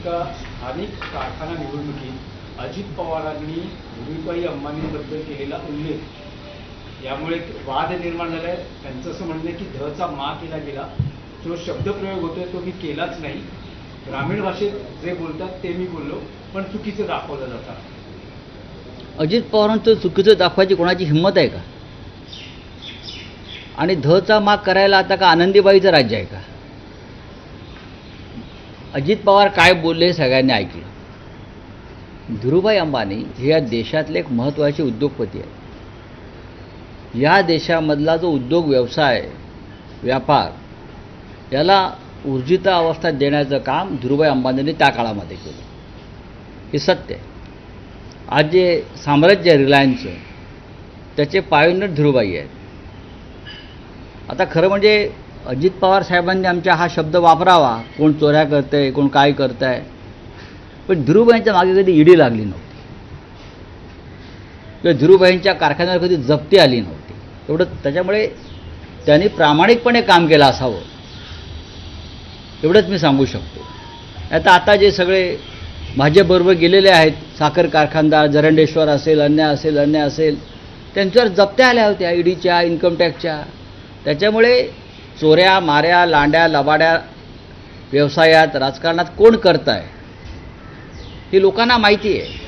एका स्थानिक कारखाना निवडणुकीत अजित पवारांनी धुळीपाई अंबानींबद्दल केलेला उल्लेख यामुळे वाद निर्माण झाला आहे. त्यांचं असं म्हणणं आहे की धचा मा केला गेला. जो शब्दप्रयोग होतोय तो मी केलाच नाही. ग्रामीण भाषेत जे बोलतात ते मी बोललो, पण चुकीचं दाखवलं जातं. अजित पवारांचं चुकीचं दाखवायची कोणाची हिंमत आहे का? आणि धचा माग करायला आता का आनंदीबाईचं राज्य आहे का? अजित पवार काय बोलले हे सगळ्यांनी ऐकलं. धीरूभाई अंबानी हे या देशातले एक महत्त्वाचे उद्योगपती आहेत. या देशामधला जो उद्योग व्यवसाय व्यापार याला ऊर्जित अवस्था देण्याचं काम धीरूभाई अंबानींनी त्या काळामध्ये केलं. हे सत्य आहे. आज जे साम्राज्य आहे रिलायन्सचं त्याचे पायोनियर धीरूभाई आहेत. आता खरं म्हणजे अजित पवार साहेबांनी आमच्या हा शब्द वापरावा, कोण चोऱ्या करत आहे, कोण काय करत आहे, पण धीरूभाईंच्या मागे कधी ईडी लागली नव्हती किंवा धीरूभाईंच्या कारखान्यावर कधी जप्ती आली नव्हती. एवढं त्याच्यामुळे त्यांनी प्रामाणिकपणे काम केलं असावं एवढंच मी सांगू शकतो. आता जे सगळे भाजपबरोबर गेलेले आहेत साखर कारखानदार जरंडेश्वर असेल, अन्य असेल त्यांच्यावर जप्त्या आल्या होत्या ईडीच्या, इन्कम टॅक्सच्या. त्याच्यामुळे चोऱ्या माऱ्या लांड्या लबाड्या व्यवसायात राजकारणात कोण करत आहे हे लोकांना माहिती आहे.